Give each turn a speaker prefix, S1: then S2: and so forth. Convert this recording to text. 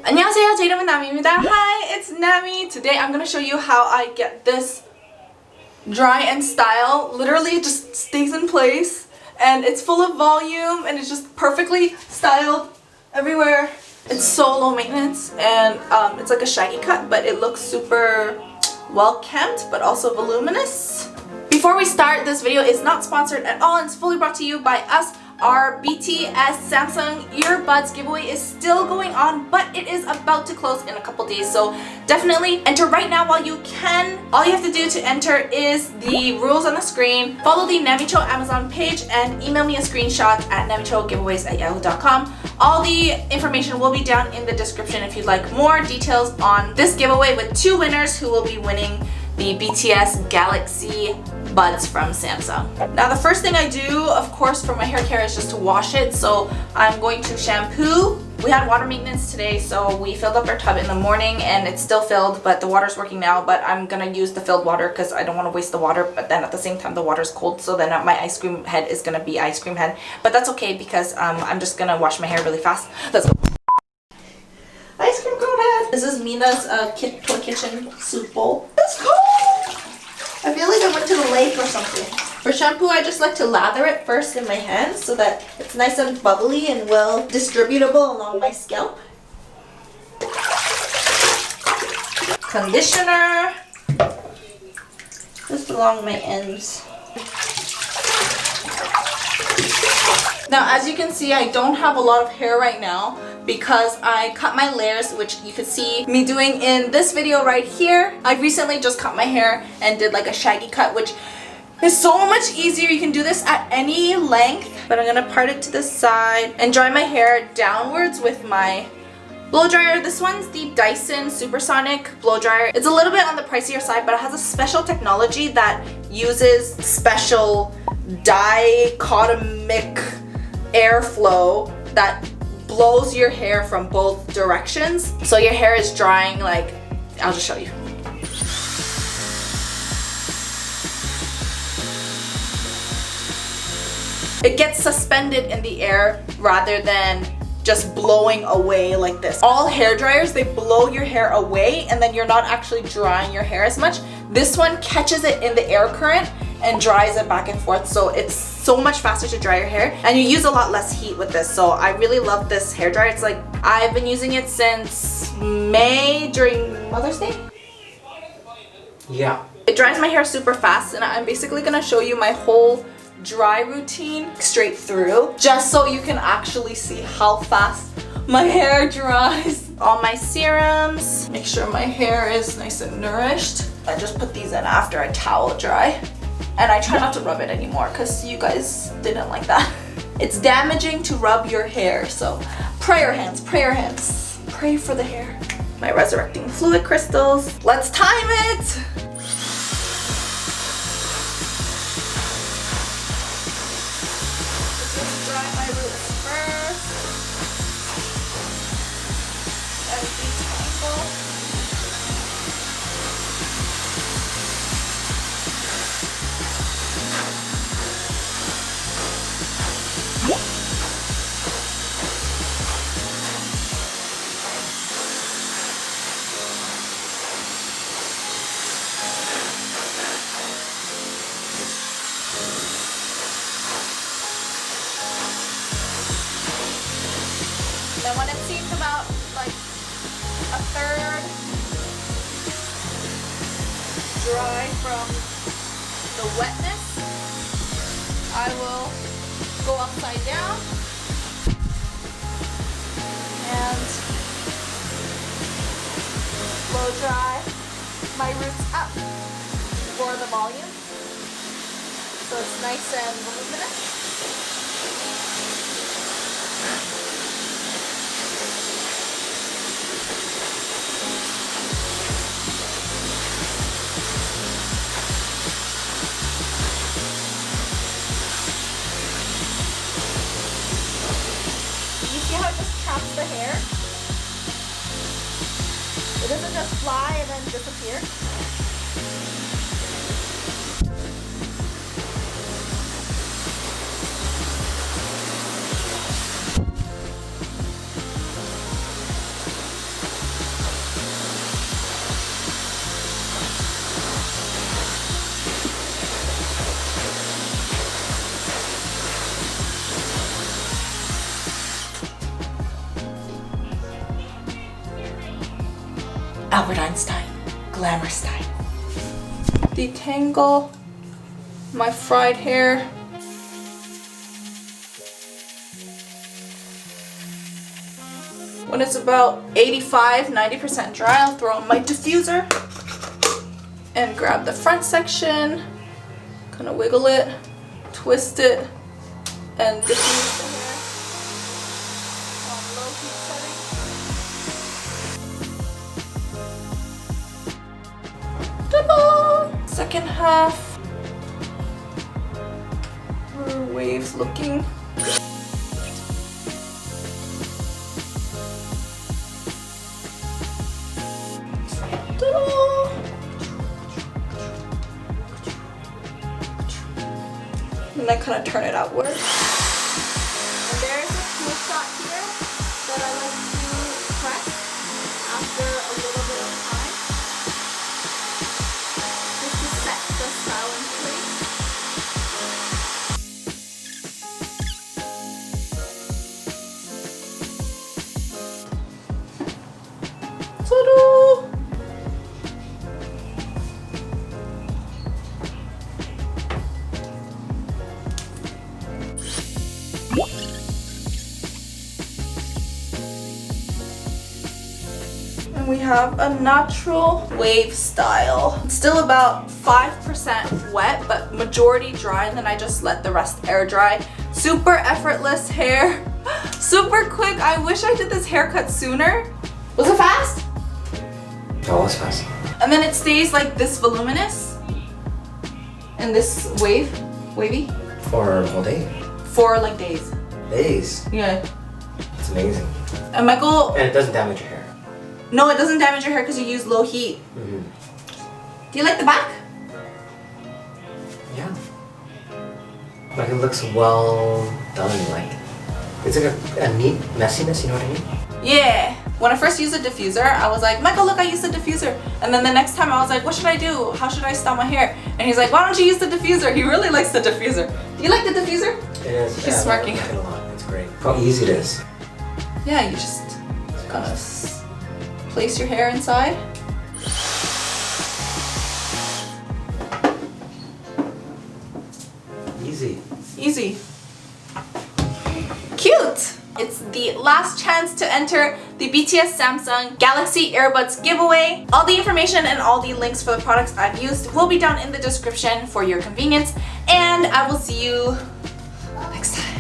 S1: 안녕하세요, 제 이름은 나미입니다. Hi, it's Nami. Today I'm gonna show you how I get this dry and style. Literally it just stays in place and it's full of volume and it's just perfectly styled everywhere. It's so low maintenance and it's like a shaggy cut, but it looks super well kempt but also voluminous. Before we start, this video is not sponsored at all and it's fully brought to you by us. Our BTS Samsung earbuds giveaway is still going on, but it is about to close in a couple days, so definitely enter right now while you can. All you have to do to enter is the rules on the screen, follow the namiicho Amazon page, and email me a screenshot at namiichogiveaways@yahoo.com. All the information will be down in the description if you'd like more details on this giveaway with 2 winners who will be winning the BTS Galaxy buds from Samsung. Now the first thing I do, of course, for my hair care is just to wash it. So I'm going to shampoo. We had water maintenance today, so we filled up our tub in the morning and it's still filled, but the water's working now. But I'm gonna use the filled water because I don't want to waste the water, but then at the same time the water's cold, so then my ice cream head is gonna be ice cream head. But that's okay because I'm just gonna wash my hair really fast. Let's go. Ice cream cone head. This is Mina's toy kitchen soup bowl. Let's go! I feel like I went to the lake or something. For shampoo, I just like to lather it first in my hands so that it's nice and bubbly and well distributable along my scalp. Conditioner. Just along my ends. Now, as you can see, I don't have a lot of hair right now because I cut my layers, which you could see me doing in this video right here. I recently just cut my hair and did like a shaggy cut, which is so much easier. You can do this at any length, but I'm gonna part it to the side and dry my hair downwards with my blow dryer. This one's the Dyson Supersonic blow dryer. It's a little bit on the pricier side, but it has a special technology that uses special dichotomic airflow that blows your hair from both directions. So your hair is drying like, I'll just show you. It gets suspended in the air rather than just blowing away like this. All hair dryers, they blow your hair away and then you're not actually drying your hair as much. This one catches it in the air current and dries it back and forth, so it's so much faster to dry your hair and you use a lot less heat with this. So I really love this hair dryer. It's like, I've been using it since May during Mother's Day.
S2: Yeah.
S1: It dries my hair super fast and I'm basically gonna show you my whole dry routine straight through just so you can actually see how fast my hair dries. All my serums, make sure my hair is nice and nourished. I just put these in after I towel dry. And I try not to rub it anymore because you guys didn't like that. It's damaging to rub your hair, so prayer hands, prayer hands. Pray for the hair. My resurrecting fluid crystals. Let's time it! Just dry my roots first. Let it detangle. Then when it seems about like a third dry from the wetness, I will go upside down and blow dry my roots up for the volume so it's nice and voluminous. The hair. It doesn't just fly and then disappear. Albert Einstein, glamour style. Detangle my fried hair. When it's about 85-90% dry, I'll throw in my diffuser and grab the front section, kind of wiggle it, twist it, and diffuse the hair on low heat setting. Ta-da! Second half. Her waves looking. And then kind of turn it outward. And there's a cool shot here that I like to press after a little bit of time, just to set the style in place. Ta-da! We have a natural wave style. It's still about 5% wet, but majority dry, and then I just let the rest air dry. Super effortless hair. Super quick. I wish I did this haircut sooner. Was it fast?
S2: That was fast.
S1: And then it stays like this voluminous and this wavy.
S2: For a whole day?
S1: For like days.
S2: Days?
S1: Yeah.
S2: It's amazing.
S1: And Michael...
S2: And it doesn't damage your hair.
S1: No, it doesn't damage your hair because you use low heat.
S2: Mm-hmm.
S1: Do you like the back?
S2: Yeah. Like it looks well done. Like it's like a neat messiness. You know what I mean?
S1: Yeah. When I first used the diffuser, I was like, Michael, look, I used the diffuser. And then the next time I was like, what should I do? How should I style my hair? And he's like, why don't you use the diffuser? He really likes the diffuser. Do you like the diffuser?
S2: It is.
S1: He's smirking.
S2: I like it a lot. It's great. How easy it is.
S1: Yeah, you just kind of place your hair inside.
S2: Easy.
S1: Easy. Cute! It's the last chance to enter the BTS Samsung Galaxy Earbuds giveaway. All the information and all the links for the products I've used will be down in the description for your convenience. And I will see you next time.